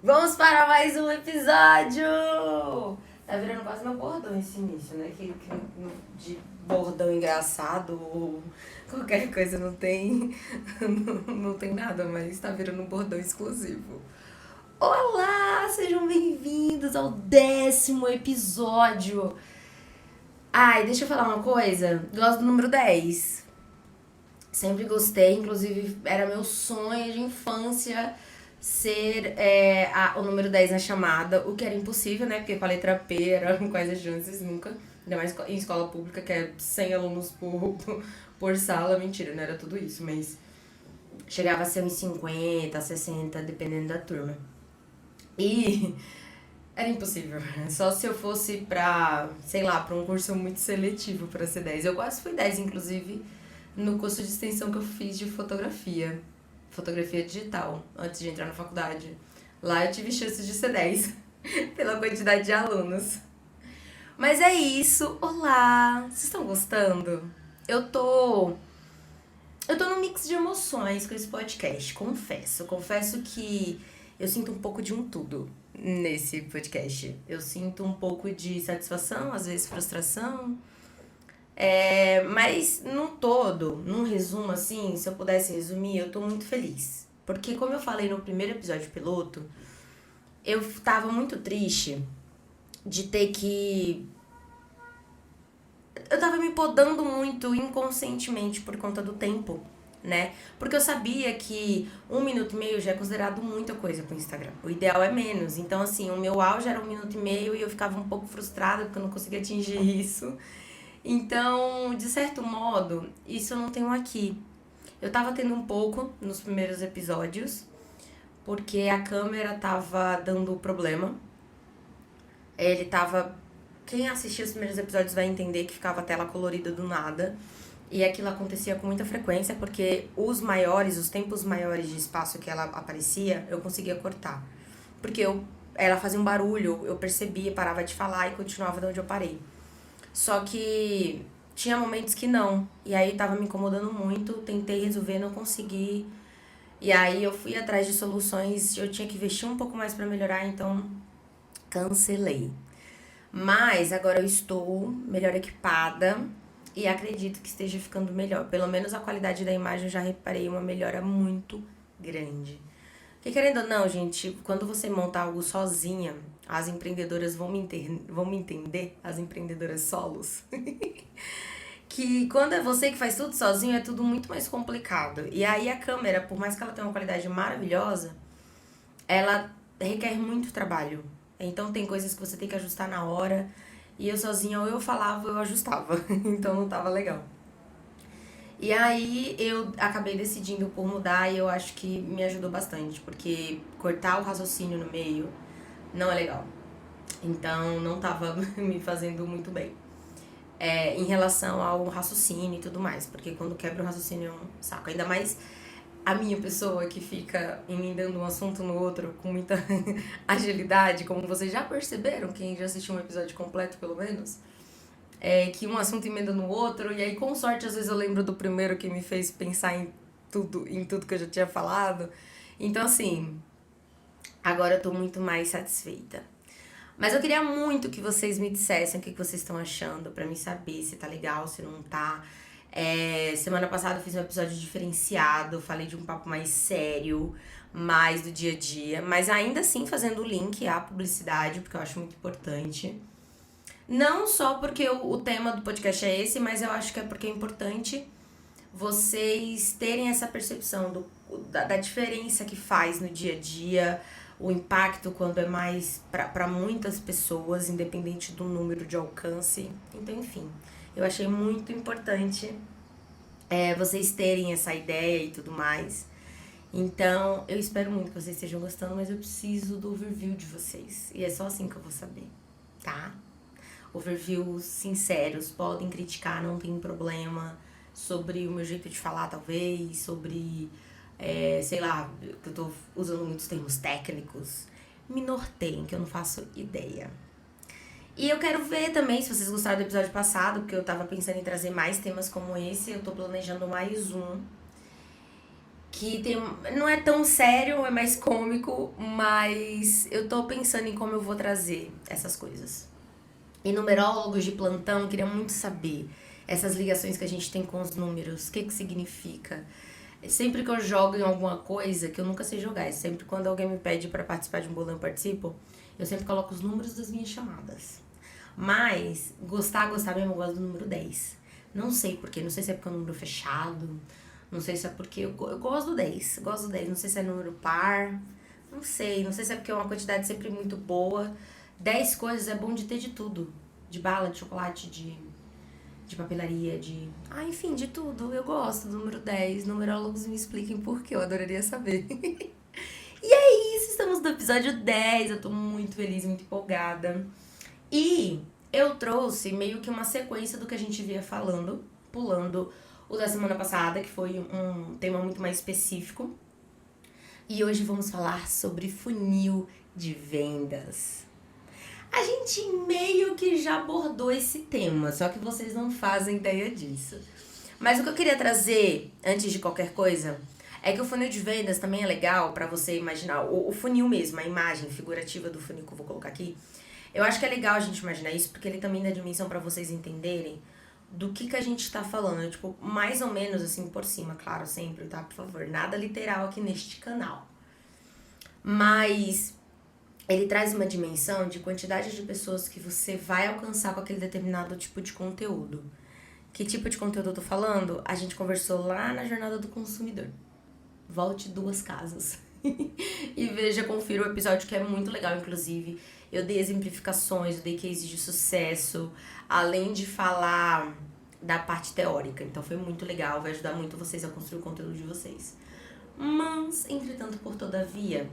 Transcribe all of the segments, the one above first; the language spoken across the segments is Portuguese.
Vamos para mais um episódio! Tá virando quase meu bordão esse início, né? De bordão engraçado ou qualquer coisa não tem, não tem nada, mas tá virando um bordão exclusivo. Olá, sejam bem-vindos ao 10º episódio. Ai, deixa eu falar uma coisa. Gosto do número 10. Sempre gostei, inclusive era meu sonho de infância ser o número 10 na chamada, o que era impossível, né? Porque com a letra P era quais as chances, nunca. Ainda mais em escola pública, que é 100 alunos por sala. Mentira, não era tudo isso, mas chegava a ser uns 50, 60, dependendo da turma. E era impossível. Só se eu fosse pra, sei lá, pra um curso muito seletivo pra ser 10. Eu quase fui 10, inclusive, no curso de extensão que eu fiz de fotografia. Fotografia digital, antes de entrar na faculdade. Lá eu tive chance de ser 10, pela quantidade de alunos. Mas é isso. Olá! Vocês estão gostando? Eu tô. Eu tô num mix de emoções com esse podcast, confesso. Confesso que eu sinto um pouco de um tudo nesse podcast. Eu sinto um pouco de satisfação, às vezes frustração. Mas num todo, num resumo assim, se eu pudesse resumir, eu tô muito feliz. Porque como eu falei no primeiro episódio piloto, eu tava muito triste de ter que. Eu tava me podando muito inconscientemente por conta do tempo, né? Porque eu sabia que 1 minuto e meio já é considerado muita coisa pro Instagram. O ideal é menos. Então, assim, o meu auge era 1 minuto e meio e eu ficava um pouco frustrada porque eu não conseguia atingir isso. Então, de certo modo, isso eu não tenho aqui. Eu tava tendo um pouco nos primeiros episódios, porque a câmera tava dando problema. Ele tava. Quem assistiu os primeiros episódios vai entender que ficava a tela colorida do nada. E aquilo acontecia com muita frequência, porque os tempos maiores de espaço que ela aparecia, eu conseguia cortar. Porque ela fazia um barulho, eu percebia, parava de falar e continuava de onde eu parei. Só que tinha momentos que não. E aí tava me incomodando muito, tentei resolver, não consegui. E aí eu fui atrás de soluções, eu tinha que investir um pouco mais pra melhorar, então cancelei. Mas agora eu estou melhor equipada e acredito que esteja ficando melhor. Pelo menos a qualidade da imagem eu já reparei uma melhora muito grande. Porque querendo ou não, gente, quando você monta algo sozinha, as empreendedoras vão me entender, as empreendedoras solos, que quando é você que faz tudo sozinho é tudo muito mais complicado. E aí a câmera, por mais que ela tenha uma qualidade maravilhosa, ela requer muito trabalho. Então tem coisas que você tem que ajustar na hora. E eu sozinha, ou eu falava ou eu ajustava. Então não tava legal. E aí eu acabei decidindo por mudar e eu acho que me ajudou bastante, porque cortar o raciocínio no meio não é legal. Então não tava me fazendo muito bem. Em relação ao raciocínio e tudo mais, porque quando quebra o raciocínio é um saco. Ainda mais a minha pessoa que fica emendando um assunto no outro com muita agilidade, como vocês já perceberam, quem já assistiu um episódio completo pelo menos, que um assunto emenda no outro, e aí com sorte às vezes eu lembro do primeiro que me fez pensar em tudo que eu já tinha falado. Então assim, agora eu tô muito mais satisfeita. Mas eu queria muito que vocês me dissessem o que vocês estão achando, pra mim saber se tá legal, se não tá. Semana passada eu fiz um episódio diferenciado, falei de um papo mais sério, mais do dia a dia, mas ainda assim fazendo o link à publicidade, porque eu acho muito importante. Não só porque o tema do podcast é esse, mas eu acho que é porque é importante vocês terem essa percepção da diferença que faz no dia a dia, o impacto quando é mais para muitas pessoas, independente do número de alcance. Então, enfim, eu achei muito importante vocês terem essa ideia e tudo mais. Então, eu espero muito que vocês estejam gostando, mas eu preciso do overview de vocês. E é só assim que eu vou saber, tá? Overviews sinceros, podem criticar, não tem problema. Sobre o meu jeito de falar, talvez, sobre, sei lá, que eu tô usando muitos termos técnicos. Me norteiem, que eu não faço ideia. E eu quero ver também se vocês gostaram do episódio passado, porque eu tava pensando em trazer mais temas como esse, eu tô planejando mais um. que tem, não é tão sério, é mais cômico, mas eu tô pensando em como eu vou trazer essas coisas. E numerólogos de plantão queriam muito saber essas ligações que a gente tem com os números, o que que significa. Sempre que eu jogo em alguma coisa, que eu nunca sei jogar, sempre quando alguém me pede pra participar de um bolão eu participo, eu sempre coloco os números das minhas chamadas. Mas, gostar mesmo, eu gosto do número 10. Não sei porquê, não sei se é porque é um número fechado, não sei se é porque eu gosto do 10, gosto do 10, não sei se é número par, não sei se é porque é uma quantidade sempre muito boa. 10 coisas é bom de ter de tudo, de bala, de chocolate, de papelaria, de... Ah, enfim, de tudo. Eu gosto do número 10. Numerólogos me expliquem por quê, eu adoraria saber. E é isso, estamos no episódio 10. Eu tô muito feliz, muito empolgada. E eu trouxe meio que uma sequência do que a gente via falando, pulando o da semana passada, que foi um tema muito mais específico. E hoje vamos falar sobre funil de vendas. A gente meio que já abordou esse tema, só que vocês não fazem ideia disso. Mas o que eu queria trazer, antes de qualquer coisa, é que o funil de vendas também é legal pra você imaginar, o funil mesmo, a imagem figurativa do funil que eu vou colocar aqui. Eu acho que é legal a gente imaginar isso, porque ele também dá dimensão pra vocês entenderem do que a gente tá falando. Tipo, mais ou menos assim por cima, claro, sempre, tá? Por favor, nada literal aqui neste canal. Mas ele traz uma dimensão de quantidade de pessoas que você vai alcançar com aquele determinado tipo de conteúdo. Que tipo de conteúdo eu tô falando? A gente conversou lá na jornada do consumidor. Volte 2 casas. E veja, confira o episódio que é muito legal, inclusive. Eu dei exemplificações, eu dei cases de sucesso, além de falar da parte teórica. Então foi muito legal, vai ajudar muito vocês a construir o conteúdo de vocês. Mas, entretanto, por todavia,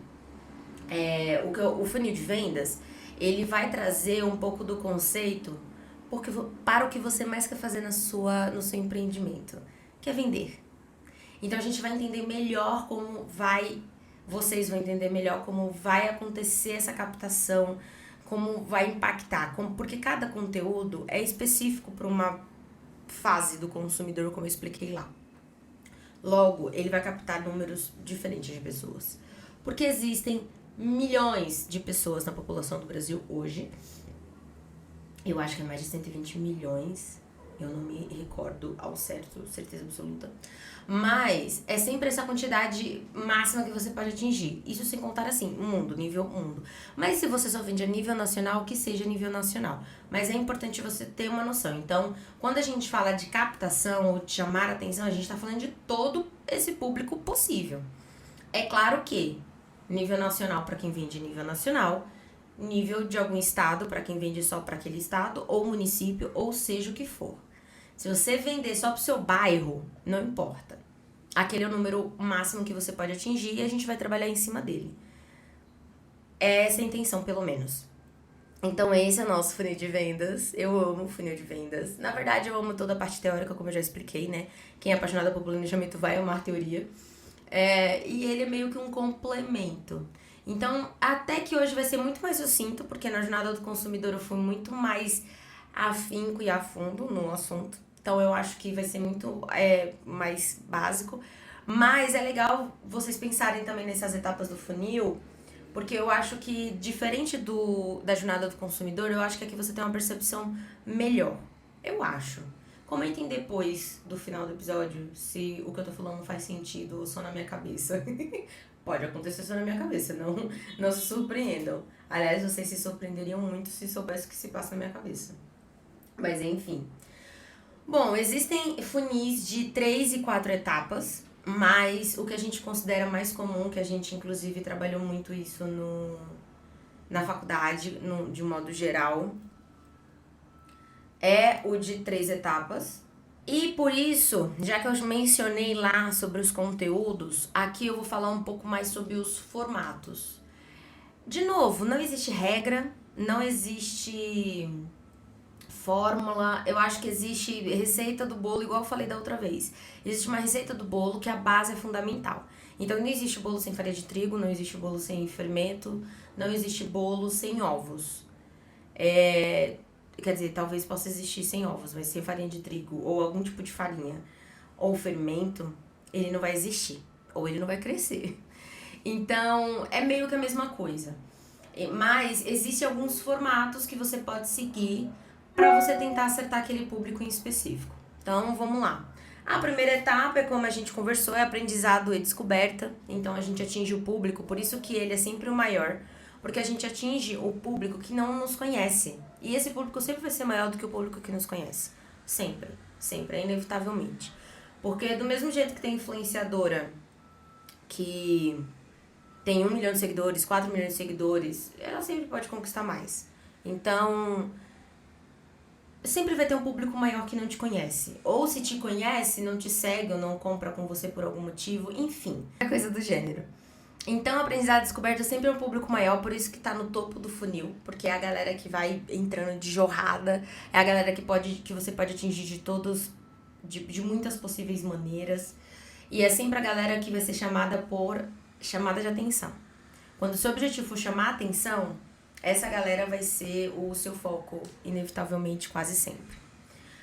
o funil de vendas, ele vai trazer um pouco do conceito porque, para o que você mais quer fazer no seu empreendimento, que é vender. Então a gente vai entender melhor como vai, vocês vão entender melhor como vai acontecer essa captação, como vai impactar, porque cada conteúdo é específico para uma fase do consumidor, como eu expliquei lá. Logo, ele vai captar números diferentes de pessoas. Porque existem milhões de pessoas na população do Brasil hoje. Eu acho que é mais de 120 milhões. Eu não me recordo ao certo, certeza absoluta. Mas é sempre essa quantidade máxima que você pode atingir. Isso sem contar assim, mundo, nível mundo. Mas se você só vende a nível nacional, que seja nível nacional. Mas é importante você ter uma noção. Então, quando a gente fala de captação ou de chamar a atenção, a gente está falando de todo esse público possível. É claro que nível nacional para quem vende nível nacional, nível de algum estado para quem vende só para aquele estado, ou município, ou seja o que for. Se você vender só pro seu bairro, não importa. Aquele é o número máximo que você pode atingir e a gente vai trabalhar em cima dele. É essa a intenção, pelo menos. Então esse é o nosso funil de vendas. Eu amo o funil de vendas. Na verdade, eu amo toda a parte teórica, como eu já expliquei, né? Quem é apaixonado por planejamento vai amar teoria. E ele é meio que um complemento. Então, até que hoje vai ser muito mais sucinto, porque na jornada do consumidor eu fui muito mais afinco e a fundo no assunto. Então, eu acho que vai ser muito mais básico. Mas é legal vocês pensarem também nessas etapas do funil, porque eu acho que, diferente da jornada do consumidor, eu acho que aqui você tem uma percepção melhor. Eu acho. Comentem depois do final do episódio se o que eu tô falando faz sentido ou só na minha cabeça. Pode acontecer só na minha cabeça, não se surpreendam. Aliás, vocês se surpreenderiam muito se soubessem o que se passa na minha cabeça. Mas enfim. Bom, existem funis de 3 e 4 etapas, mas o que a gente considera mais comum, que a gente inclusive trabalhou muito isso na faculdade, de modo geral, é o de 3 etapas. E por isso, já que eu mencionei lá sobre os conteúdos, aqui eu vou falar um pouco mais sobre os formatos. De novo, não existe regra, não existe fórmula, eu acho que existe receita do bolo, igual eu falei da outra vez. Existe uma receita do bolo que a base é fundamental. Então não existe bolo sem farinha de trigo, não existe bolo sem fermento, não existe bolo sem ovos. Quer dizer, talvez possa existir sem ovos, mas sem farinha de trigo ou algum tipo de farinha ou fermento, ele não vai existir. ou ele não vai crescer. Então, é meio que a mesma coisa. Mas existem alguns formatos que você pode seguir para você tentar acertar aquele público em específico. Então, vamos lá. A primeira etapa é, como a gente conversou, é aprendizado e descoberta. Então, a gente atinge o público, por isso que ele é sempre o maior, porque a gente atinge o público que não nos conhece. E esse público sempre vai ser maior do que o público que nos conhece. Sempre, sempre, inevitavelmente. Porque do mesmo jeito que tem influenciadora que tem 1 milhão de seguidores, 4 milhões de seguidores, ela sempre pode conquistar mais. Então, sempre vai ter um público maior que não te conhece. Ou se te conhece, não te segue ou não compra com você por algum motivo, enfim. É coisa do gênero. Então, aprendizado descoberto sempre é um público maior, por isso que tá no topo do funil, porque é a galera que vai entrando de jorrada, é a galera que você pode atingir de muitas possíveis maneiras, e é sempre a galera que vai ser chamada de atenção. Quando o seu objetivo for chamar a atenção, essa galera vai ser o seu foco, inevitavelmente, quase sempre.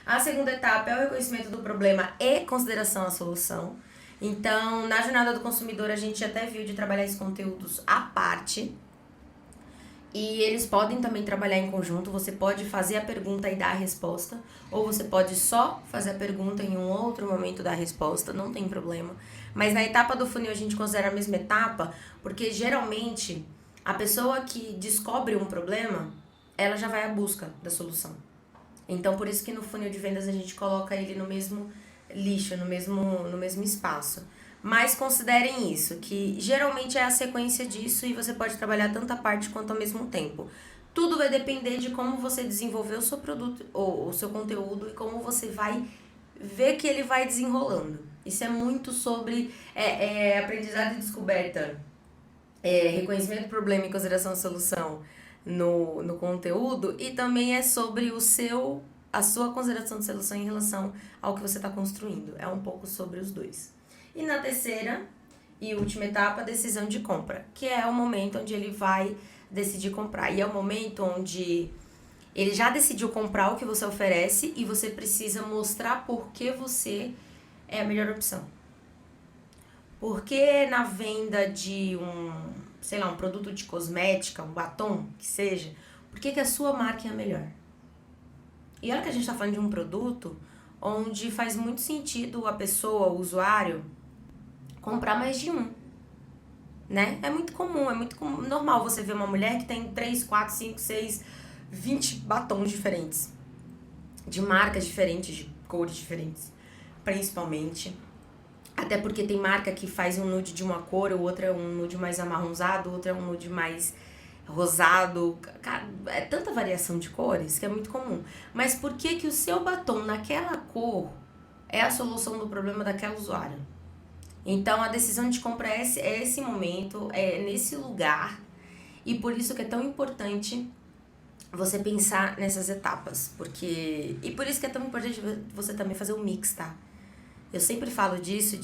A segunda etapa é o reconhecimento do problema e consideração à solução. Então, na jornada do consumidor, a gente até viu de trabalhar esses conteúdos à parte. E eles podem também trabalhar em conjunto. Você pode fazer a pergunta e dar a resposta. Ou você pode só fazer a pergunta em um outro momento dar a resposta. Não tem problema. Mas na etapa do funil a gente considera a mesma etapa, porque geralmente a pessoa que descobre um problema, ela já vai à busca da solução. Então, por isso que no funil de vendas a gente coloca ele no mesmo lixo, no mesmo espaço. Mas considerem isso, que geralmente é a sequência disso e você pode trabalhar tanta parte quanto ao mesmo tempo. Tudo vai depender de como você desenvolver o seu produto ou o seu conteúdo e como você vai ver que ele vai desenrolando. Isso é muito sobre aprendizado e descoberta, reconhecimento do problema e consideração da solução no conteúdo, e também é sobre a sua consideração de solução em relação ao que você está construindo. É um pouco sobre os dois. E na terceira e última etapa, a decisão de compra, que é o momento onde ele vai decidir comprar. E é o momento onde ele já decidiu comprar o que você oferece e você precisa mostrar por que você é a melhor opção. Porque na venda de um produto de cosmética, um batom, que seja, por que a sua marca é a melhor? E olha que a gente está falando de um produto onde faz muito sentido a pessoa, o usuário, comprar mais de um, né? É muito comum, normal você ver uma mulher que tem 3, 4, 5, 6, 20 batons diferentes, de marcas diferentes, de cores diferentes, principalmente. Até porque tem marca que faz um nude de uma cor, ou outra é um nude mais amarronzado, outra é um nude mais rosado. Cara, é tanta variação de cores que é muito comum. Mas por que o seu batom naquela cor é a solução do problema daquela usuária? Então, a decisão de compra é esse momento, é nesse lugar. E por isso que é tão importante você pensar nessas etapas. E por isso que é tão importante você também fazer o mix, tá? Eu sempre falo disso,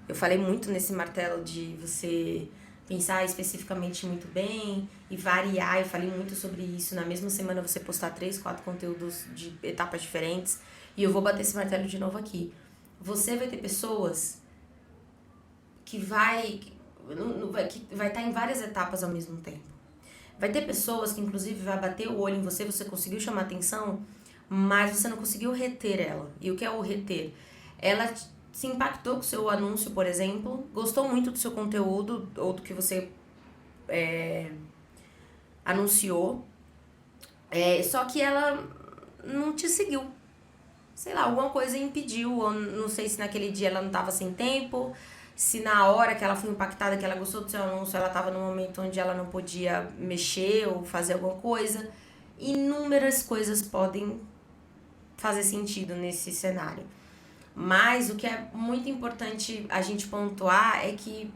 eu falei muito nesse martelo de você pensar especificamente muito bem e variar. Eu falei muito sobre isso. Na mesma semana você postar 3, 4 conteúdos de etapas diferentes. E eu vou bater esse martelo de novo aqui. Você vai ter pessoas que vai estar em várias etapas ao mesmo tempo. Vai ter pessoas que inclusive vai bater o olho em você, você conseguiu chamar atenção, mas você não conseguiu reter ela. E o que é o reter? Ela se impactou com o seu anúncio, por exemplo, gostou muito do seu conteúdo ou do que você anunciou, só que ela não te seguiu. Sei lá, alguma coisa impediu, ou não sei se naquele dia ela não estava sem tempo, se na hora que ela foi impactada, que ela gostou do seu anúncio, ela estava num momento onde ela não podia mexer ou fazer alguma coisa. Inúmeras coisas podem fazer sentido nesse cenário. Mas o que é muito importante a gente pontuar é que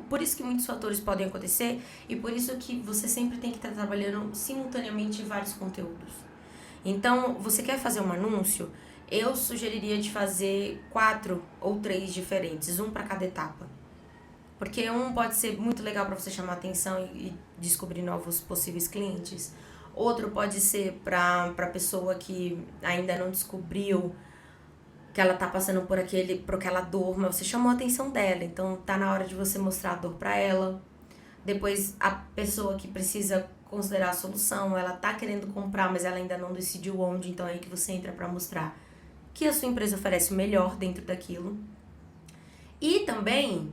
por isso que muitos fatores podem acontecer e por isso que você sempre tem que estar trabalhando simultaneamente em vários conteúdos. Então, você quer fazer um anúncio? Eu sugeriria de fazer 4 ou 3 diferentes, um para cada etapa. Porque um pode ser muito legal para você chamar atenção e descobrir novos possíveis clientes. Outro pode ser para pessoa que ainda não descobriu que ela tá passando por aquela dor, mas você chamou a atenção dela, então tá na hora de você mostrar a dor pra ela. Depois a pessoa que precisa considerar a solução, ela tá querendo comprar, mas ela ainda não decidiu onde, então é aí que você entra pra mostrar que a sua empresa oferece o melhor dentro daquilo. E também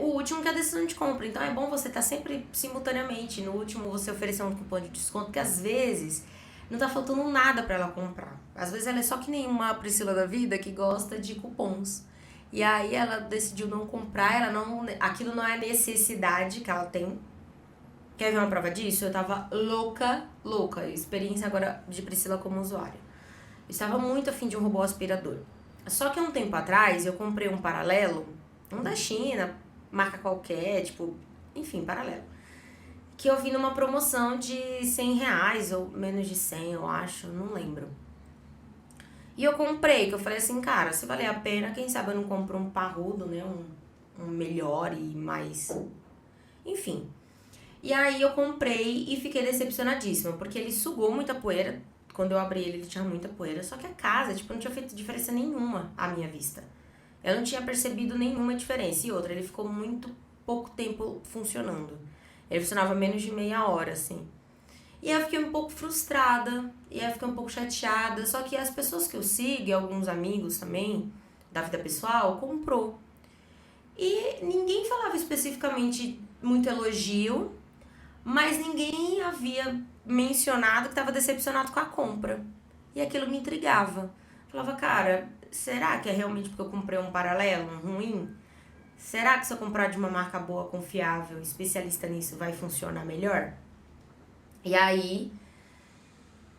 o último que é a decisão de compra. Então é bom você estar sempre simultaneamente. No último você oferecer um cupom de desconto, porque às vezes não tá faltando nada para ela comprar. Às vezes ela é só que nem uma Priscila da vida que gosta de cupons. E aí ela decidiu não comprar, aquilo não é necessidade que ela tem. Quer ver uma prova disso? Eu tava louca. Experiência agora de Priscila como usuária. Eu estava muito afim de um robô aspirador. Só que há um tempo atrás eu comprei um paralelo, um da China, marca qualquer, tipo, enfim, paralelo. Que eu vi numa promoção de R$ 100 ou menos de 100, eu acho, não lembro. E eu comprei, que eu falei assim, cara, se valer a pena, quem sabe eu não compro um parrudo, né? Um melhor e mais. Enfim. E aí eu comprei e fiquei decepcionadíssima, porque ele sugou muita poeira. Quando eu abri ele tinha muita poeira. Só que a casa, tipo, não tinha feito diferença nenhuma à minha vista. Eu não tinha percebido nenhuma diferença. E outra, ele ficou muito pouco tempo funcionando. Ele funcionava menos de meia hora, assim. E aí eu fiquei um pouco frustrada. E aí eu fiquei um pouco chateada. Só que as pessoas que eu sigo, e alguns amigos também, da vida pessoal, comprou. E ninguém falava especificamente muito elogio, mas ninguém havia mencionado que estava decepcionado com a compra. E aquilo me intrigava. Falava, cara, será que é realmente porque eu comprei um paralelo, um ruim? Será que se eu comprar de uma marca boa, confiável, especialista nisso, vai funcionar melhor? E aí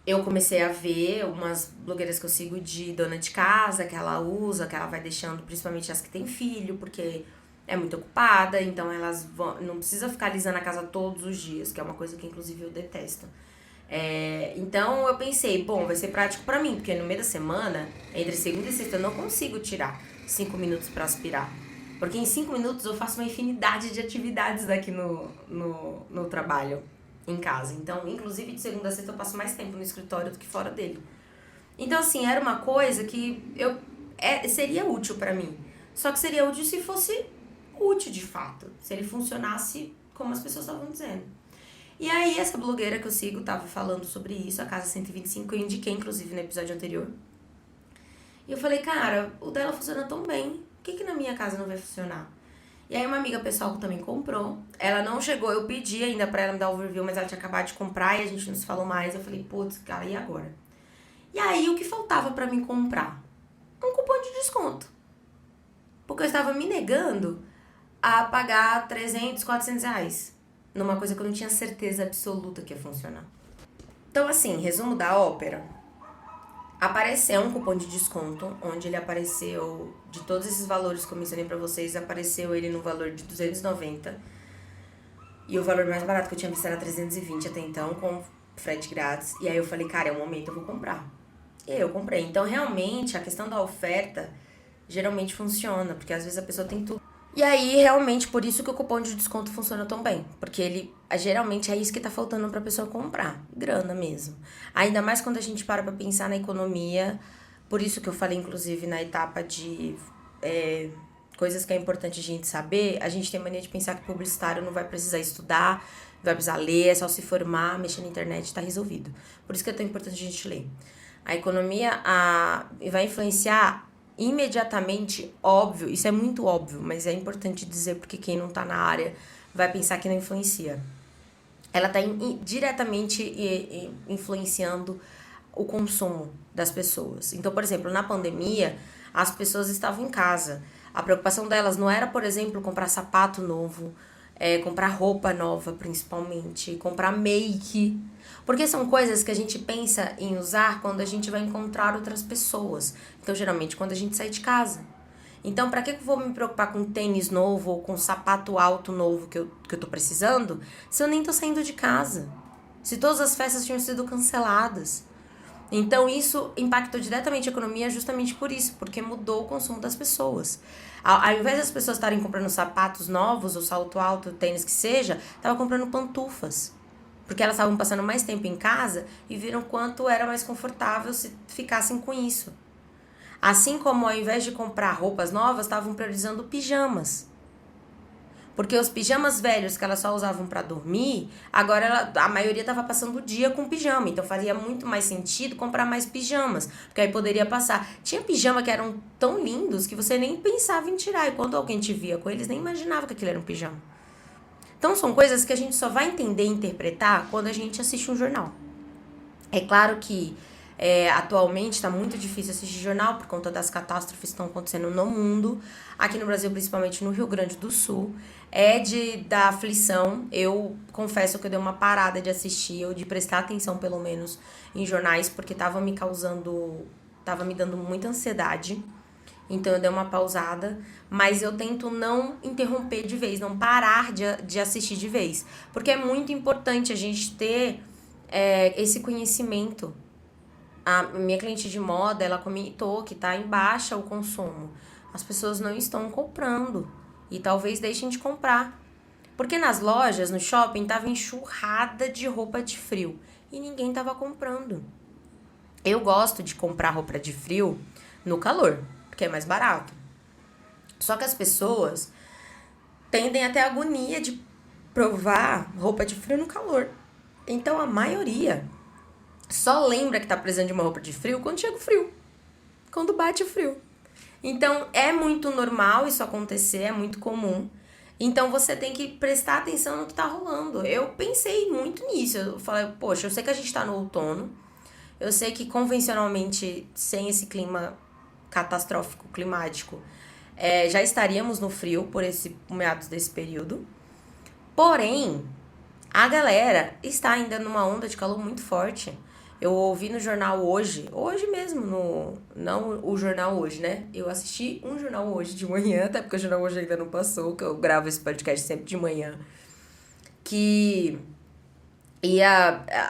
eu comecei a ver umas blogueiras que eu sigo de dona de casa, que ela usa, que ela vai deixando, principalmente as que têm filho, porque é muito ocupada, então não precisa ficar alisando a casa todos os dias, que é uma coisa que inclusive eu detesto. Então eu pensei, bom, vai ser prático pra mim, porque no meio da semana, entre segunda e sexta, eu não consigo tirar 5 minutos pra aspirar. Porque em 5 minutos eu faço uma infinidade de atividades aqui no trabalho, em casa. Então, inclusive de segunda a sexta eu passo mais tempo no escritório do que fora dele. Então, assim, era uma coisa que seria útil pra mim. Só que seria útil se fosse útil de fato. Se ele funcionasse como as pessoas estavam dizendo. E aí, essa blogueira que eu sigo tava falando sobre isso, a Casa 125, eu indiquei, inclusive, no episódio anterior. E eu falei, cara, o dela funciona tão bem, por que na minha casa não vai funcionar? E aí, uma amiga pessoal que também comprou, ela não chegou, eu pedi ainda pra ela me dar o overview, mas ela tinha acabado de comprar e a gente não se falou mais. Eu falei, putz, cara, e agora? E aí, o que faltava pra mim comprar? Um cupom de desconto. Porque eu estava me negando a pagar 300, 400 reais numa coisa que eu não tinha certeza absoluta que ia funcionar. Então, assim, resumo da ópera. Apareceu um cupom de desconto, onde ele apareceu, de todos esses valores que eu mencionei pra vocês, apareceu ele no valor de 290. E o valor mais barato que eu tinha visto era 320 até então, com frete grátis. E aí eu falei, cara, é o momento, eu vou comprar. E aí eu comprei. Então, realmente, a questão da oferta geralmente funciona, porque às vezes a pessoa tem tudo. E aí, realmente, por isso que o cupom de desconto funciona tão bem. Porque ele, geralmente, é isso que tá faltando pra pessoa comprar. Grana mesmo. Ainda mais quando a gente para pra pensar na economia. Por isso que eu falei, inclusive, na etapa de coisas que é importante a gente saber. A gente tem mania de pensar que publicitário não vai precisar estudar, não vai precisar ler, é só se formar, mexer na internet, tá resolvido. Por isso que é tão importante a gente ler. A economia vai influenciar imediatamente, óbvio, isso é muito óbvio, mas é importante dizer porque quem não tá na área vai pensar que não influencia. Ela tá diretamente influenciando o consumo das pessoas. Então, por exemplo, na pandemia, as pessoas estavam em casa. A preocupação delas não era, por exemplo, comprar sapato novo, comprar roupa nova, principalmente, comprar make. Porque são coisas que a gente pensa em usar quando a gente vai encontrar outras pessoas. Então, geralmente, quando a gente sai de casa. Então, pra que eu vou me preocupar com tênis novo ou com sapato alto novo que eu tô precisando, se eu nem tô saindo de casa? Se todas as festas tinham sido canceladas. Então, isso impactou diretamente a economia justamente por isso, porque mudou o consumo das pessoas. Ao invés das pessoas estarem comprando sapatos novos, ou salto alto, tênis que seja, estavam comprando pantufas. Porque elas estavam passando mais tempo em casa e viram quanto era mais confortável se ficassem com isso. Assim como ao invés de comprar roupas novas, estavam priorizando pijamas. Porque os pijamas velhos que elas só usavam pra dormir, agora a maioria tava passando o dia com pijama. Então faria muito mais sentido comprar mais pijamas. Porque aí poderia passar. Tinha pijama que eram tão lindos que você nem pensava em tirar. E quando alguém te via com eles, nem imaginava que aquilo era um pijama. Então são coisas que a gente só vai entender e interpretar quando a gente assiste um jornal. É claro que atualmente está muito difícil assistir jornal por conta das catástrofes que estão acontecendo no mundo. Aqui no Brasil, principalmente no Rio Grande do Sul, da aflição. Eu confesso que eu dei uma parada de assistir, ou de prestar atenção pelo menos em jornais, porque tava me dando muita ansiedade. Então eu dei uma pausada, mas eu tento não interromper de vez, não parar de assistir de vez. Porque é muito importante a gente ter esse conhecimento. A minha cliente de moda, ela comentou que tá em baixa o consumo. As pessoas não estão comprando e talvez deixem de comprar. Porque nas lojas, no shopping, tava enxurrada de roupa de frio e ninguém tava comprando. Eu gosto de comprar roupa de frio no calor, porque é mais barato. Só que as pessoas tendem a ter agonia de provar roupa de frio no calor. Então a maioria só lembra que tá precisando de uma roupa de frio quando chega o frio, quando bate o frio. Então é muito normal isso acontecer, é muito comum. Então você tem que prestar atenção no que tá rolando. Eu pensei muito nisso. Eu falei, poxa, eu sei que a gente tá no outono. Eu sei que convencionalmente, sem esse clima catastrófico climático, já estaríamos no frio por meados desse período. Porém, a galera está ainda numa onda de calor muito forte. Eu ouvi no jornal hoje mesmo, não o jornal hoje, né? Eu assisti um jornal hoje de manhã, até porque o jornal hoje ainda não passou, que eu gravo esse podcast sempre de manhã, que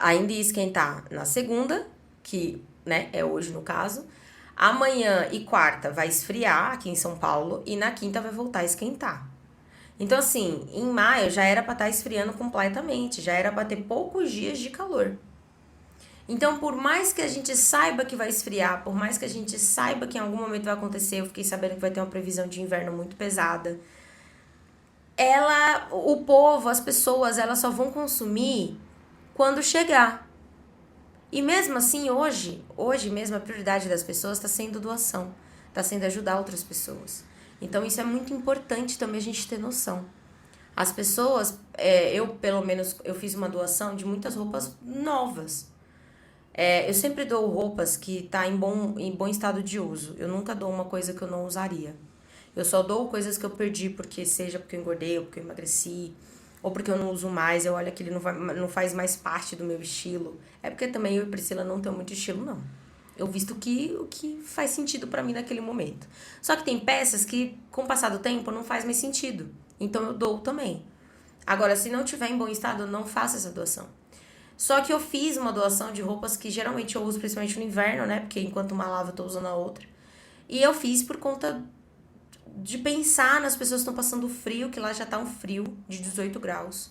ainda ia esquentar na segunda, que, né, é hoje no caso. Amanhã e quarta vai esfriar aqui em São Paulo e na quinta vai voltar a esquentar. Então, assim, em maio já era pra estar esfriando completamente, já era pra ter poucos dias de calor. Então, por mais que a gente saiba que vai esfriar, por mais que a gente saiba que em algum momento vai acontecer, eu fiquei sabendo que vai ter uma previsão de inverno muito pesada, o povo, as pessoas, elas só vão consumir quando chegar. E mesmo assim, hoje mesmo a prioridade das pessoas está sendo doação, está sendo ajudar outras pessoas. Então isso é muito importante também a gente ter noção. As pessoas, eu pelo menos, eu fiz uma doação de muitas roupas novas. Eu sempre dou roupas que tá em bom estado de uso. Eu nunca dou uma coisa que eu não usaria. Eu só dou coisas que eu perdi, seja porque eu engordei, ou porque eu emagreci, ou porque eu não uso mais, eu olho que ele não faz mais parte do meu estilo. É porque também eu e Priscila não temos muito estilo, não. Eu visto o que faz sentido pra mim naquele momento. Só que tem peças que, com o passar do tempo, não faz mais sentido. Então eu dou também. Agora, se não tiver em bom estado, eu não faço essa doação. Só que eu fiz uma doação de roupas que geralmente eu uso principalmente no inverno, né? Porque enquanto uma lava eu tô usando a outra. E eu fiz por conta de pensar nas pessoas que estão passando frio, que lá já tá um frio de 18 graus.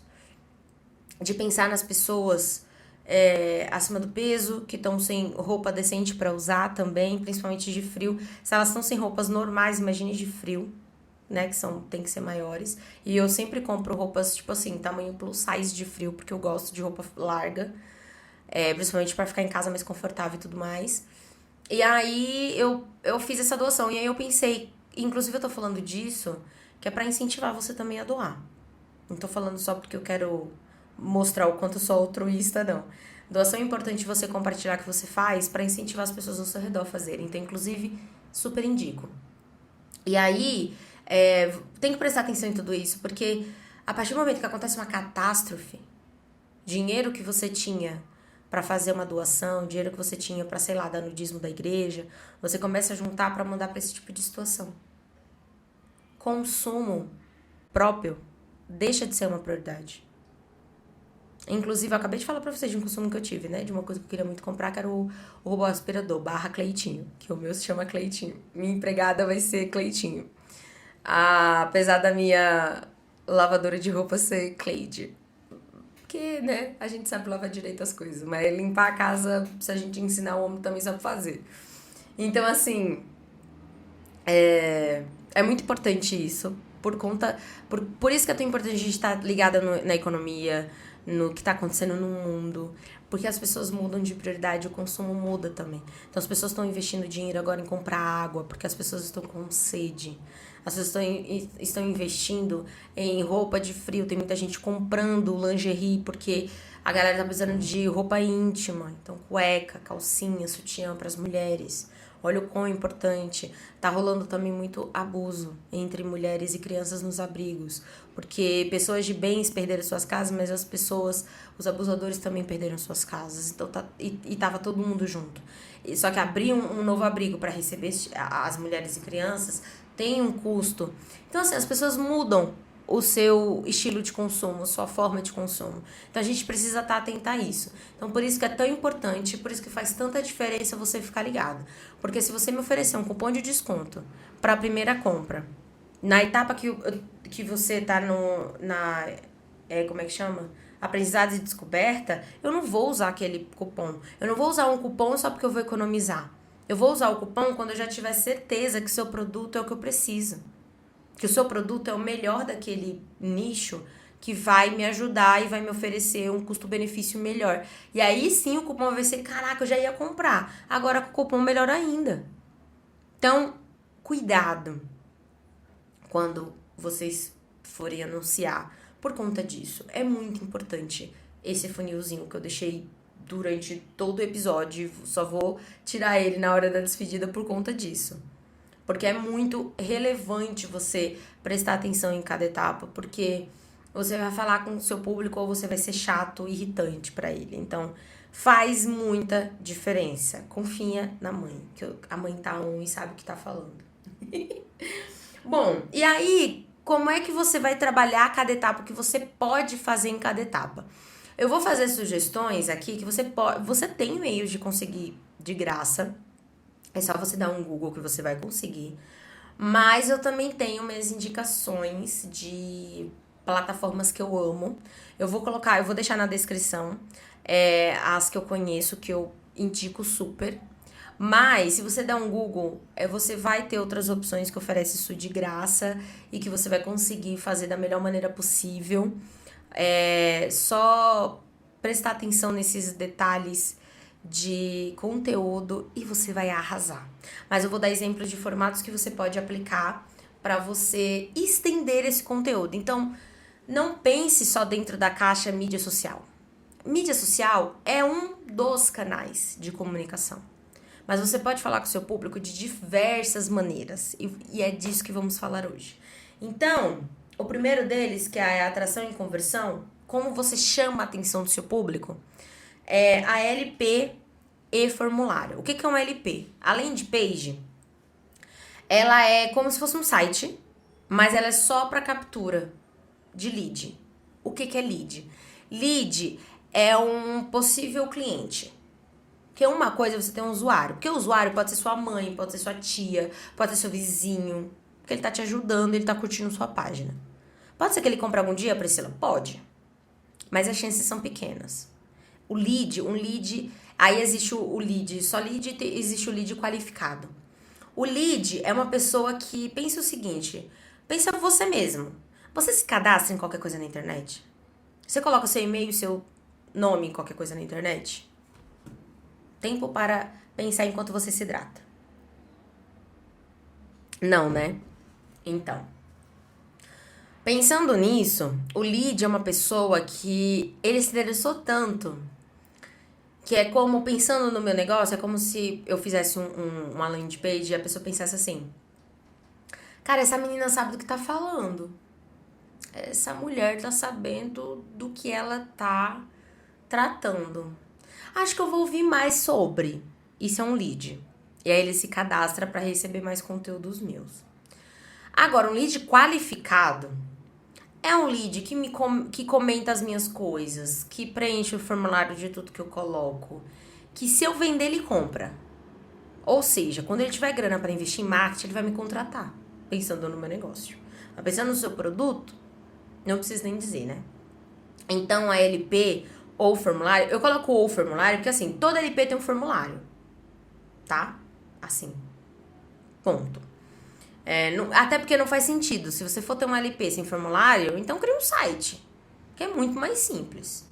De pensar nas pessoas acima do peso, que estão sem roupa decente pra usar também, principalmente de frio. Se elas estão sem roupas normais, imagine de frio, né, tem que ser maiores. E eu sempre compro roupas, tipo assim, tamanho plus size de frio, porque eu gosto de roupa larga, principalmente pra ficar em casa mais confortável e tudo mais. E aí eu fiz essa doação, e aí eu pensei, inclusive eu tô falando disso, que é pra incentivar você também a doar. Não tô falando só porque eu quero mostrar o quanto eu sou altruísta, não. Doação é importante você compartilhar o que você faz pra incentivar as pessoas ao seu redor a fazerem. Então, inclusive, super indico. E aí, tem que prestar atenção em tudo isso, porque a partir do momento que acontece uma catástrofe, dinheiro que você tinha pra fazer uma doação, dinheiro que você tinha pra, sei lá, dar no dízimo da igreja, você começa a juntar pra mandar pra esse tipo de situação. Consumo próprio deixa de ser uma prioridade. Inclusive, eu acabei de falar pra vocês de um consumo que eu tive, né? De uma coisa que eu queria muito comprar, que era o robô aspirador, barra Cleitinho. Que o meu se chama Cleitinho. Minha empregada vai ser Cleitinho. Apesar da minha lavadora de roupa ser Cleide. Porque, né, a gente sabe lavar direito as coisas. Mas limpar a casa, se a gente ensinar, o homem também sabe fazer. Então, assim, É muito importante isso, por isso que é tão importante a gente estar ligada na economia, no que está acontecendo no mundo, porque as pessoas mudam de prioridade, o consumo muda também. Então as pessoas estão investindo dinheiro agora em comprar água, porque as pessoas estão com sede. As pessoas estão investindo em roupa de frio, tem muita gente comprando lingerie, porque a galera tá precisando de roupa íntima, então cueca, calcinha, sutiã para as mulheres. Olha o quão importante. Tá rolando também muito abuso entre mulheres e crianças nos abrigos. Porque pessoas de bens perderam suas casas, mas os abusadores também perderam suas casas. Então e tava todo mundo junto. Só que abrir um novo abrigo para receber as mulheres e crianças tem um custo. Então, assim, as pessoas mudam o seu estilo de consumo, sua forma de consumo. Então a gente precisa estar atento a isso. Então por isso que é tão importante, por isso que faz tanta diferença você ficar ligado. Porque se você me oferecer um cupom de desconto para a primeira compra, na etapa que você tá como é que chama? Aprendizado e descoberta, eu não vou usar aquele cupom. Eu não vou usar um cupom só porque eu vou economizar. Eu vou usar o cupom quando eu já tiver certeza que o seu produto é o que eu preciso. Que o seu produto é o melhor daquele nicho que vai me ajudar e vai me oferecer um custo-benefício melhor. E aí sim o cupom vai ser, caraca, eu já ia comprar. Agora com o cupom melhor ainda. Então, cuidado quando vocês forem anunciar por conta disso. É muito importante esse funilzinho que eu deixei durante todo o episódio. Só vou tirar ele na hora da despedida por conta disso. Porque é muito relevante você prestar atenção em cada etapa, porque você vai falar com o seu público ou você vai ser chato, irritante pra ele. Então, faz muita diferença. Confia na mãe, que a mãe tá e sabe o que tá falando. Bom, e aí, como é que você vai trabalhar cada etapa? O que você pode fazer em cada etapa? Eu vou fazer sugestões aqui que você tem meios de conseguir de graça. É só você dar um Google que você vai conseguir. Mas eu também tenho minhas indicações de plataformas que eu amo. Eu vou deixar na descrição as que eu conheço, que eu indico super. Mas, se você der um Google, você vai ter outras opções que oferecem isso de graça e que você vai conseguir fazer da melhor maneira possível. Só prestar atenção nesses detalhes de conteúdo e você vai arrasar. Mas eu vou dar exemplos de formatos que você pode aplicar para você estender esse conteúdo. Então, não pense só dentro da caixa mídia social. Mídia social é um dos canais de comunicação. Mas você pode falar com o seu público de diversas maneiras. E é disso que vamos falar hoje. Então, o primeiro deles, que é a atração e conversão, como você chama a atenção do seu público, é a LP e formulário. O que é uma LP? Além de page, ela é como se fosse um site, mas ela é só para captura de lead. O que é lead? Lead é um possível cliente. Porque uma coisa é você ter um usuário. Porque o usuário pode ser sua mãe, pode ser sua tia, pode ser seu vizinho. Porque ele tá te ajudando, ele tá curtindo sua página. Pode ser que ele compre algum dia, Priscila? Pode. Mas as chances são pequenas. Um lead, aí existe o lead, só lead, existe o lead qualificado. O lead é uma pessoa que pensa o seguinte, pensa você mesmo. Você se cadastra em qualquer coisa na internet? Você coloca seu e-mail, seu nome em qualquer coisa na internet? Tempo para pensar enquanto você se hidrata. Não, né? Então, pensando nisso, o lead é uma pessoa que ele se interessou tanto que é como, pensando no meu negócio, é como se eu fizesse uma landing page e a pessoa pensasse assim, cara, essa menina sabe do que tá falando. Essa mulher tá sabendo do que ela tá tratando. Acho que eu vou ouvir mais sobre. Isso é um lead. E aí ele se cadastra para receber mais conteúdos meus. Agora, um lead qualificado é um lead que comenta as minhas coisas, que preenche o formulário de tudo que eu coloco, que se eu vender, ele compra. Ou seja, quando ele tiver grana para investir em marketing, ele vai me contratar, pensando no meu negócio. Mas pensando no seu produto, não preciso nem dizer, né? Então, a LP ou formulário, eu coloco ou formulário, porque assim, toda LP tem um formulário, tá? Assim, ponto. Até porque não faz sentido. Se você for ter uma LP sem formulário, então cria um site, que é muito mais simples.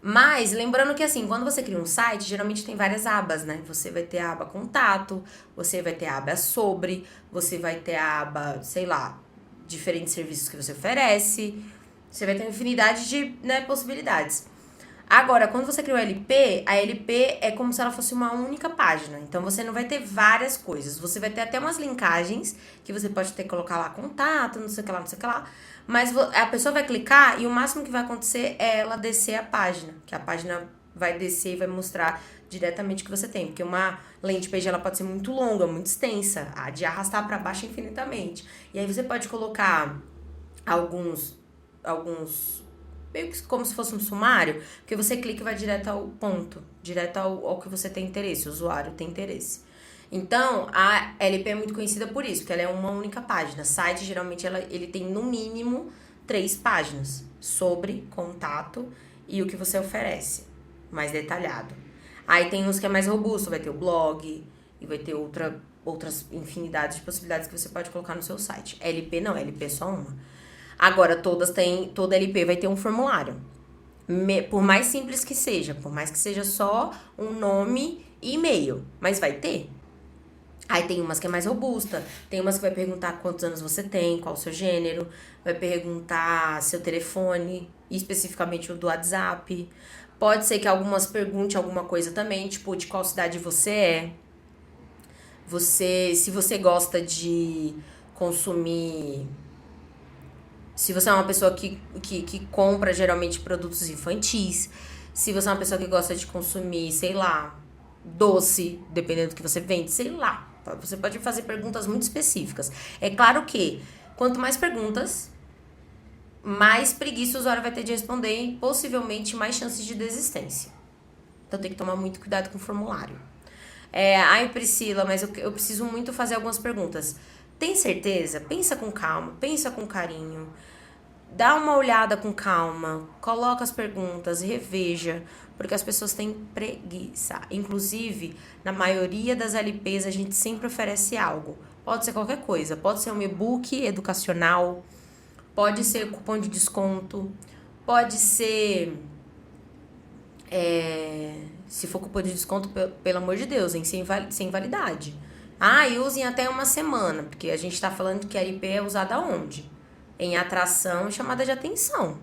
Mas, lembrando que assim, quando você cria um site, geralmente tem várias abas, né? Você vai ter a aba contato, você vai ter a aba sobre, você vai ter a aba, sei lá, diferentes serviços que você oferece. Você vai ter uma infinidade de, né, possibilidades. Agora, quando você cria o LP, a LP é como se ela fosse uma única página. Então, você não vai ter várias coisas. Você vai ter até umas linkagens, que você pode ter que colocar lá contato, não sei o que lá, não sei o que lá. Mas a pessoa vai clicar e o máximo que vai acontecer é ela descer a página. Que a página vai descer e vai mostrar diretamente o que você tem. Porque uma landing page, ela pode ser muito longa, muito extensa. De arrastar para baixo infinitamente. E aí, você pode colocar alguns meio que como se fosse um sumário, porque você clica e vai direto ao ponto, direto ao que você tem interesse, o usuário tem interesse. Então, a LP é muito conhecida por isso, porque ela é uma única página. Site, geralmente, ele tem no mínimo 3 páginas sobre contato e o que você oferece, mais detalhado. Aí tem uns que é mais robusto, vai ter o blog e vai ter outras infinidades de possibilidades que você pode colocar no seu site. LP não, LP é só uma. Agora, toda LP vai ter um formulário. Por mais simples que seja, por mais que seja só um nome e e-mail, mas vai ter. Aí tem umas que é mais robusta, tem umas que vai perguntar quantos anos você tem, qual o seu gênero, vai perguntar seu telefone, especificamente o do WhatsApp. Pode ser que algumas pergunte alguma coisa também, tipo, de qual cidade você é. Se você gosta de consumir... Se você é uma pessoa que compra geralmente produtos infantis, se você é uma pessoa que gosta de consumir, sei lá, doce, dependendo do que você vende, sei lá. Você pode fazer perguntas muito específicas. É claro que quanto mais perguntas, mais preguiça o usuário vai ter de responder e possivelmente mais chances de desistência. Então tem que tomar muito cuidado com o formulário. Ai, Priscila, mas eu preciso muito fazer algumas perguntas. Tem certeza? Pensa com calma, pensa com carinho. Dá uma olhada com calma, coloca as perguntas, reveja, porque as pessoas têm preguiça. Inclusive, na maioria das LPs, a gente sempre oferece algo. Pode ser qualquer coisa, pode ser um e-book educacional, pode ser cupom de desconto, pode ser... se for cupom de desconto, pelo amor de Deus, sem validade. E usem até uma semana, porque a gente tá falando que a LP é usada onde? Em atração e chamada de atenção.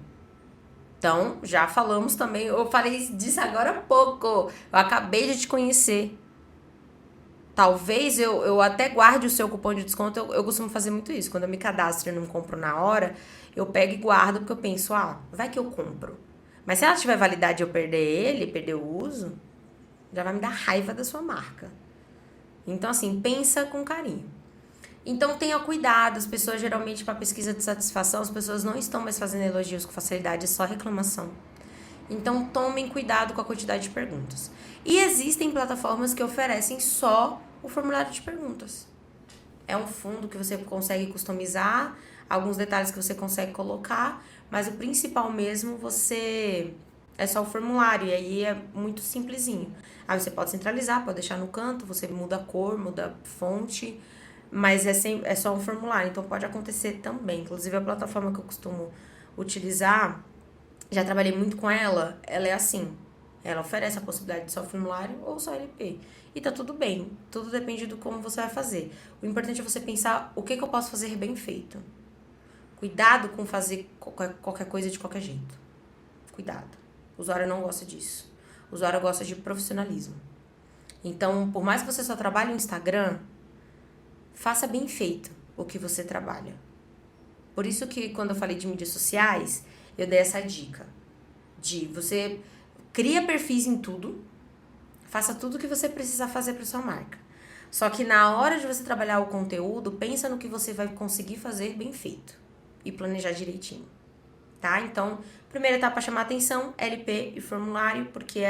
Então, já falamos também, eu falei disso agora há pouco, eu acabei de te conhecer. Talvez eu até guarde o seu cupom de desconto, eu costumo fazer muito isso. Quando eu me cadastro e não compro na hora, eu pego e guardo, porque eu penso, vai que eu compro. Mas se ela tiver validade e eu perder o uso, já vai me dar raiva da sua marca. Então, assim, pensa com carinho. Então, tenha cuidado. As pessoas, geralmente, para pesquisa de satisfação, as pessoas não estão mais fazendo elogios com facilidade, é só reclamação. Então, tomem cuidado com a quantidade de perguntas. E existem plataformas que oferecem só o formulário de perguntas. É um fundo que você consegue customizar, alguns detalhes que você consegue colocar, mas o principal mesmo é só o formulário, e aí é muito simplesinho. Aí você pode centralizar, pode deixar no canto, você muda a cor, muda a fonte, mas é só um formulário, então pode acontecer também. Inclusive, a plataforma que eu costumo utilizar, já trabalhei muito com ela é assim. Ela oferece a possibilidade de só formulário ou só LP. E tá tudo bem, tudo depende do como você vai fazer. O importante é você pensar o que eu posso fazer bem feito. Cuidado com fazer qualquer coisa de qualquer jeito. Cuidado. O usuário não gosta disso. O usuário gosta de profissionalismo. Então, por mais que você só trabalhe no Instagram, faça bem feito o que você trabalha. Por isso que quando eu falei de mídias sociais, eu dei essa dica. De você cria perfis em tudo, faça tudo o que você precisa fazer para sua marca. Só que na hora de você trabalhar o conteúdo, pensa no que você vai conseguir fazer bem feito. E planejar direitinho. Tá? Então, primeira etapa, chamar atenção, LP e formulário, porque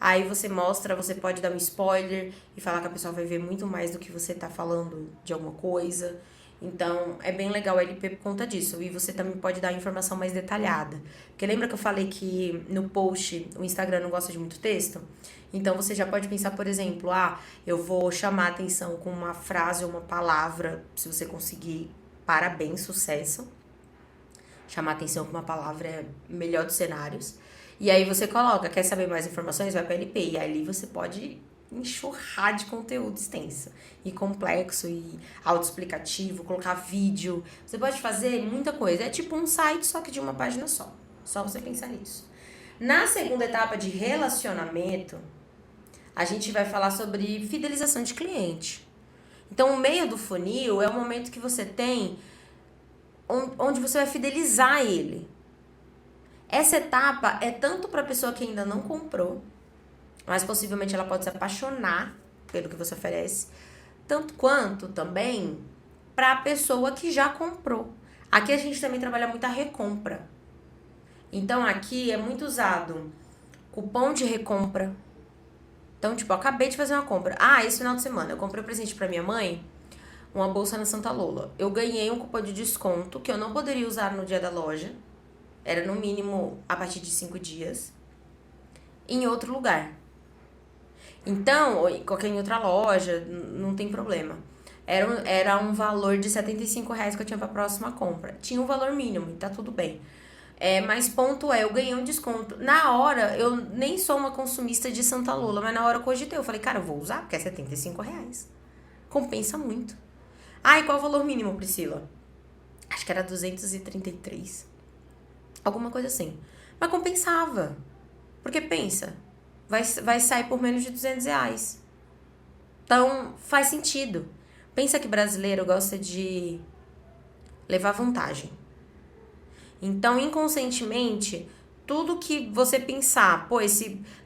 aí você mostra, você pode dar um spoiler e falar que a pessoa vai ver muito mais do que você tá falando de alguma coisa. Então, é bem legal o LP por conta disso. E você também pode dar informação mais detalhada. Porque lembra que eu falei que no post o Instagram não gosta de muito texto? Então, você já pode pensar, por exemplo, eu vou chamar a atenção com uma frase ou uma palavra. Se você conseguir, parabéns, sucesso. Chamar a atenção com uma palavra é melhor dos cenários. E aí você coloca, quer saber mais informações? Vai para LP. E ali você pode enxurrar de conteúdo extenso e complexo e autoexplicativo, colocar vídeo. Você pode fazer muita coisa. É tipo um site, só que de uma página só. Só você pensar nisso. Na segunda etapa de relacionamento, a gente vai falar sobre fidelização de cliente. Então, o meio do funil é o momento que você tem onde você vai fidelizar ele. Essa etapa é tanto para a pessoa que ainda não comprou, mas possivelmente ela pode se apaixonar pelo que você oferece, tanto quanto também para a pessoa que já comprou. Aqui a gente também trabalha muito a recompra. Então aqui é muito usado cupom de recompra. Então, tipo, eu acabei de fazer uma compra. Esse final de semana eu comprei um presente para minha mãe, uma bolsa na Santa Lola. Eu ganhei um cupom de desconto que eu não poderia usar no dia da loja. Era no mínimo a partir de 5 dias. Em outro lugar. Então, ou em qualquer outra loja, não tem problema. Era um valor de R$75 que eu tinha pra próxima compra. Tinha um valor mínimo, e tá tudo bem. Mas ponto eu ganhei um desconto. Na hora, eu nem sou uma consumista de Santa Lola, mas na hora eu cogitei. Eu falei, cara, eu vou usar, porque é R$75. Compensa muito. E qual o valor mínimo, Priscila? Acho que era 233. Alguma coisa assim. Mas compensava. Porque pensa, vai sair por menos de R$200. Então, faz sentido. Pensa que brasileiro gosta de levar vantagem. Então, inconscientemente, tudo que você pensar,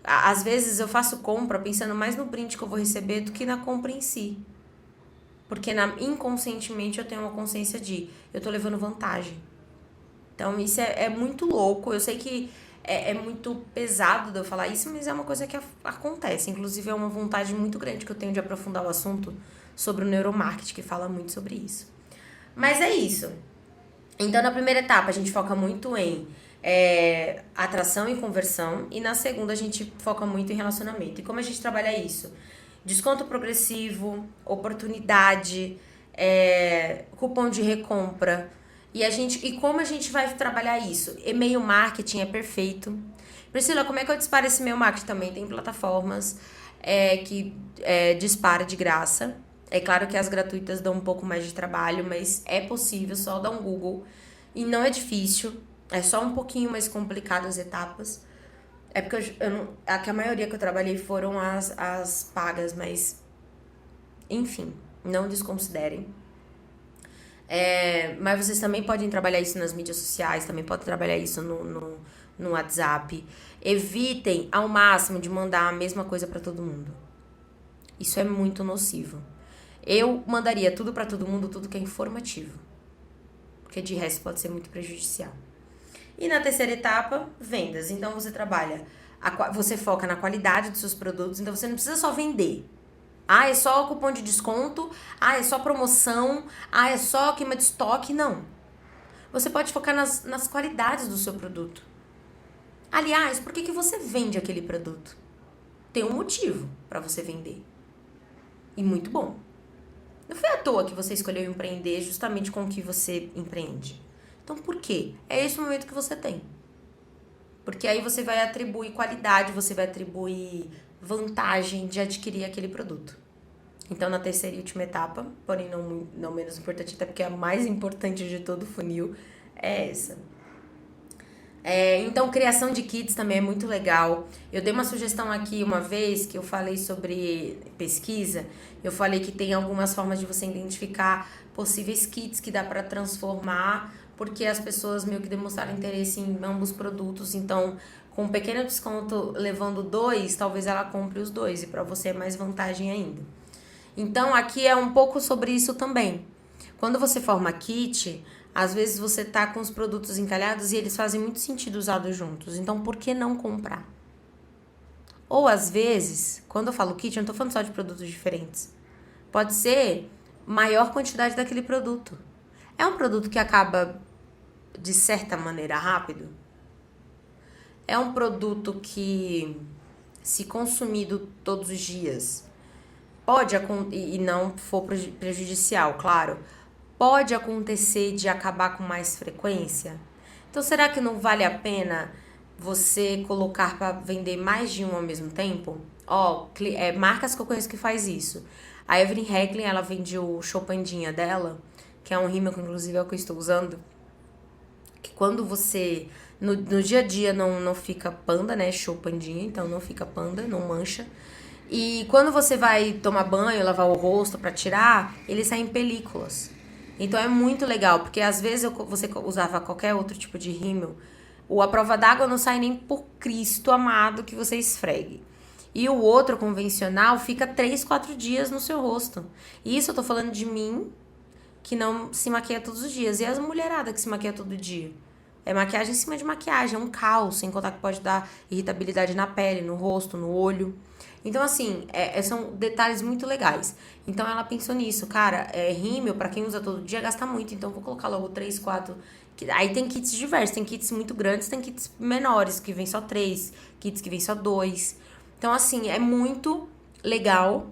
às vezes eu faço compra pensando mais no brinde que eu vou receber do que na compra em si. Porque inconscientemente eu tenho uma consciência de eu tô levando vantagem. Então, isso é muito louco. Eu sei que é muito pesado de eu falar isso, mas é uma coisa que acontece. Inclusive, é uma vontade muito grande que eu tenho de aprofundar o assunto sobre o neuromarketing, que fala muito sobre isso. Mas é isso. Então, na primeira etapa, a gente foca muito em atração e conversão. E na segunda, a gente foca muito em relacionamento. E como a gente trabalha isso? Desconto progressivo, oportunidade, cupom de recompra. E como a gente vai trabalhar isso? E-mail marketing é perfeito. Priscila, como é que eu disparo esse e-mail marketing? Também tem plataformas que dispara de graça. É claro que as gratuitas dão um pouco mais de trabalho, mas é possível, só dar um Google. E não é difícil, é só um pouquinho mais complicado as etapas. É porque a maioria que eu trabalhei foram as pagas, mas enfim, não desconsiderem. Mas vocês também podem trabalhar isso nas mídias sociais, também podem trabalhar isso no WhatsApp. Evitem ao máximo de mandar a mesma coisa para todo mundo. Isso é muito nocivo. Eu mandaria tudo para todo mundo, tudo que é informativo. Porque de resto pode ser muito prejudicial. E na terceira etapa, vendas. Então você você foca na qualidade dos seus produtos, então você não precisa só vender. É só cupom de desconto, é só promoção, é só queima de estoque, não. Você pode focar nas qualidades do seu produto. Aliás, por que você vende aquele produto? Tem um motivo para você vender. E muito bom. Não foi à toa que você escolheu empreender justamente com o que você empreende. Então, por quê? É esse o momento que você tem. Porque aí você vai atribuir qualidade, você vai atribuir vantagem de adquirir aquele produto. Então, na terceira e última etapa, porém não menos importante, até porque a mais importante de todo o funil é essa. Então, criação de kits também é muito legal. Eu dei uma sugestão aqui uma vez que eu falei sobre pesquisa. Eu falei que tem algumas formas de você identificar possíveis kits que dá para transformar, porque as pessoas meio que demonstraram interesse em ambos produtos. Então, com um pequeno desconto levando 2, talvez ela compre os 2 e para você é mais vantagem ainda. Então, aqui é um pouco sobre isso também. Quando você forma kit, às vezes você tá com os produtos encalhados e eles fazem muito sentido usados juntos. Então, por que não comprar? Ou, às vezes, quando eu falo kit, eu não tô falando só de produtos diferentes. Pode ser maior quantidade daquele produto. É um produto que acaba, de certa maneira, rápido? É um produto que, se consumido todos os dias, pode e não for prejudicial, claro, pode acontecer de acabar com mais frequência? Então, será que não vale a pena você colocar para vender mais de um ao mesmo tempo? Ó, marcas que eu conheço que faz isso. A Evelyn Hecklin, ela vende o Chopandinha dela, que é um rímel que inclusive é o que eu estou usando, que quando você no dia a dia não fica panda, né? Chopandinha, então não fica panda, não mancha. E quando você vai tomar banho, lavar o rosto pra tirar, ele sai em películas. Então é muito legal, porque às vezes você usava qualquer outro tipo de rímel, a prova d'água não sai nem por Cristo amado que você esfregue. E o outro convencional fica 3, 4 dias no seu rosto. E isso eu tô falando de mim, que não se maquia todos os dias. E as mulheradas que se maquia todo dia? É maquiagem em cima de maquiagem, é um caos, sem contar que pode dar irritabilidade na pele, no rosto, no olho. Então, assim, são detalhes muito legais. Então, ela pensou nisso, cara, rímel, pra quem usa todo dia, gasta muito. Então, vou colocar logo 3, 4. Aí tem kits diversos, tem kits muito grandes, tem kits menores, que vem só 3, kits que vem só 2. Então, assim, é muito legal,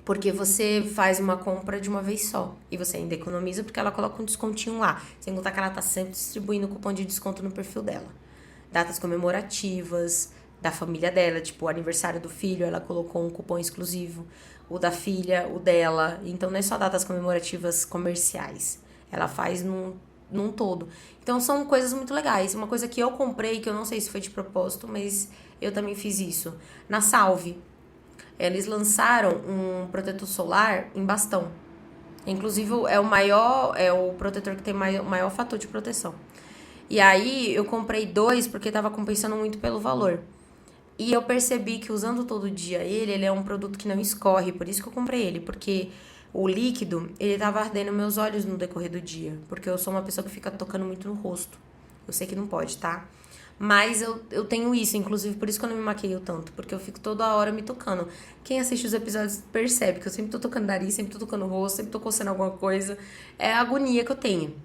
porque você faz uma compra de uma vez só. E você ainda economiza porque ela coloca um descontinho lá. Sem contar que ela tá sempre distribuindo cupom de desconto no perfil dela. Datas comemorativas da família dela, tipo o aniversário do filho, ela colocou um cupom exclusivo. O da filha, o dela. Então não é só datas comemorativas comerciais. Ela faz num todo. Então são coisas muito legais. Uma coisa que eu comprei, que eu não sei se foi de propósito, mas eu também fiz isso. Na Salve, eles lançaram um protetor solar em bastão. Inclusive é o protetor que tem o maior fator de proteção. E aí eu comprei 2 porque tava compensando muito pelo valor. E eu percebi que usando todo dia ele é um produto que não escorre, por isso que eu comprei ele, porque o líquido, ele tava ardendo meus olhos no decorrer do dia, porque eu sou uma pessoa que fica tocando muito no rosto. Eu sei que não pode, tá? Mas eu tenho isso, inclusive por isso que eu não me maqueio tanto, porque eu fico toda hora me tocando. Quem assiste os episódios percebe que eu sempre tô tocando nariz, sempre tô tocando rosto, sempre tô coçando alguma coisa. É a agonia que eu tenho.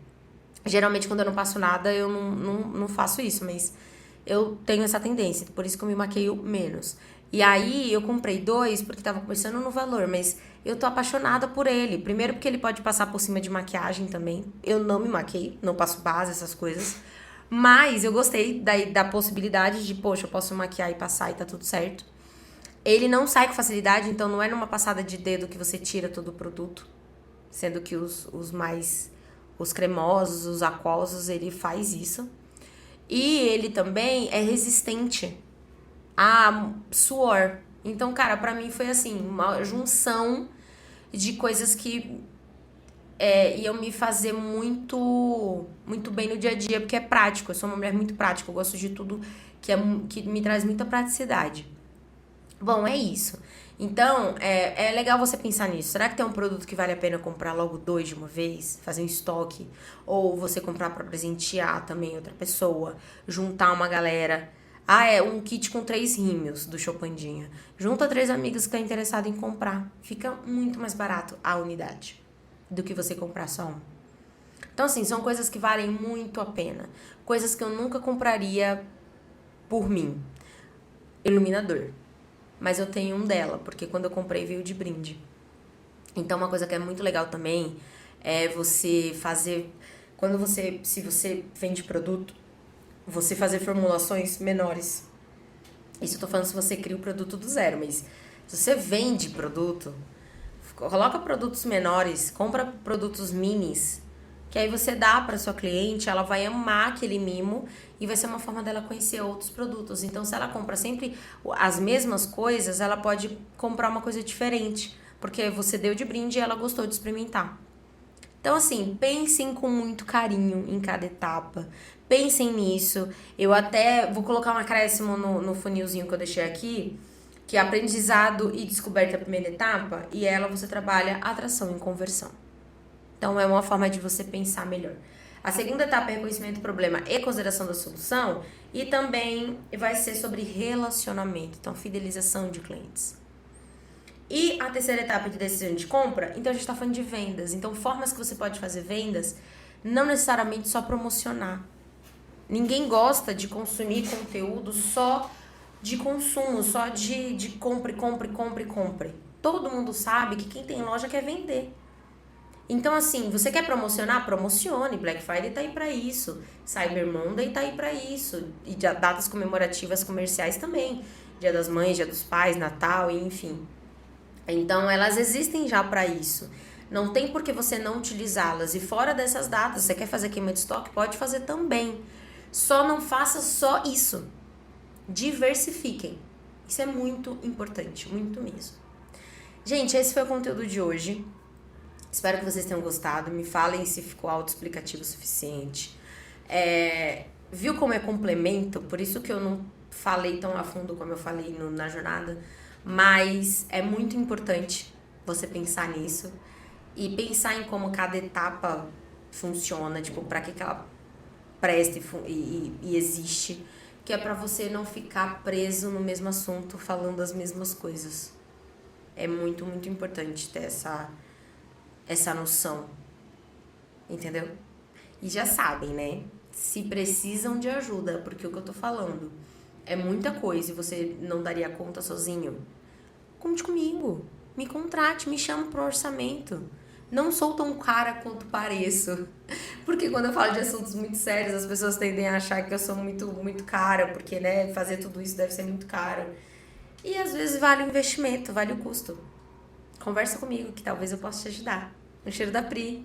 Geralmente quando eu não passo nada, eu não faço isso, mas eu tenho essa tendência, por isso que eu me maqueio menos. E aí eu comprei 2 porque tava começando no valor, mas eu tô apaixonada por ele. Primeiro porque ele pode passar por cima de maquiagem também. Eu não me maqueio, não passo base, essas coisas. Mas eu gostei da possibilidade de, poxa, eu posso maquiar e passar e tá tudo certo. Ele não sai com facilidade, então não é numa passada de dedo que você tira todo o produto. Sendo que os cremosos, os aquosos, ele faz isso. E ele também é resistente a suor. Então, cara, pra mim foi assim, uma junção de coisas que iam me fazer muito bem no dia a dia, porque é prático. Eu sou uma mulher muito prática, eu gosto de tudo que me traz muita praticidade. Bom, é isso. Então, é legal você pensar nisso. Será que tem um produto que vale a pena comprar logo 2 de uma vez? Fazer um estoque? Ou você comprar pra presentear também outra pessoa? Juntar uma galera? Ah, um kit com 3 rímels do Chopandinha. Junta 3 amigas que estão interessadas em comprar. Fica muito mais barato a unidade do que você comprar só um. Então, assim, são coisas que valem muito a pena. Coisas que eu nunca compraria por mim. Iluminador. Mas eu tenho um dela, porque quando eu comprei veio de brinde. Então, uma coisa que é muito legal também é você fazer... Se você vende produto, você fazer formulações menores. Isso eu tô falando se você cria o produto do zero, mas se você vende produto, coloca produtos menores, compra produtos minis, que aí você dá para sua cliente, ela vai amar aquele mimo e vai ser uma forma dela conhecer outros produtos. Então, se ela compra sempre as mesmas coisas, ela pode comprar uma coisa diferente, porque você deu de brinde e ela gostou de experimentar. Então, assim, pensem com muito carinho em cada etapa. Pensem nisso. Eu até vou colocar um acréscimo no funilzinho que eu deixei aqui, que é aprendizado e descoberta a primeira etapa, e ela você trabalha atração e conversão. Então, é uma forma de você pensar melhor. A segunda etapa é reconhecimento do problema e consideração da solução, e também vai ser sobre relacionamento, então, fidelização de clientes. E a terceira etapa de decisão de compra, então a gente tá falando de vendas. Então, formas que você pode fazer vendas, não necessariamente só promocionar. Ninguém gosta de consumir conteúdo só de consumo, só de compre, compre, compre, compre. Todo mundo sabe que quem tem loja quer vender. Então, assim, você quer promocionar? Promocione. Black Friday tá aí pra isso. Cyber Monday tá aí pra isso. E datas comemorativas comerciais também. Dia das Mães, Dia dos Pais, Natal, enfim. Então, elas existem já pra isso. Não tem por que você não utilizá-las. E fora dessas datas, você quer fazer queima de estoque? Pode fazer também. Só não faça só isso. Diversifiquem. Isso é muito importante, muito mesmo. Gente, esse foi o conteúdo de hoje. Espero que vocês tenham gostado. Me falem se ficou autoexplicativo o suficiente. Viu como é complemento? Por isso que eu não falei tão a fundo como eu falei na jornada. Mas é muito importante você pensar nisso. E pensar em como cada etapa funciona. Tipo, pra que ela presta e existe. Que é pra você não ficar preso no mesmo assunto, falando as mesmas coisas. É muito, muito importante ter essa noção, entendeu? E já sabem, né? Se precisam de ajuda, porque o que eu tô falando é muita coisa e você não daria conta sozinho, conte comigo, me contrate, me chama pro orçamento. Não sou tão cara quanto pareço, porque quando eu falo de assuntos muito sérios, as pessoas tendem a achar que eu sou muito, muito cara, porque, né, fazer tudo isso deve ser muito caro. E às vezes vale o investimento, vale o custo. Conversa comigo que talvez eu possa te ajudar. Um cheiro da Pri.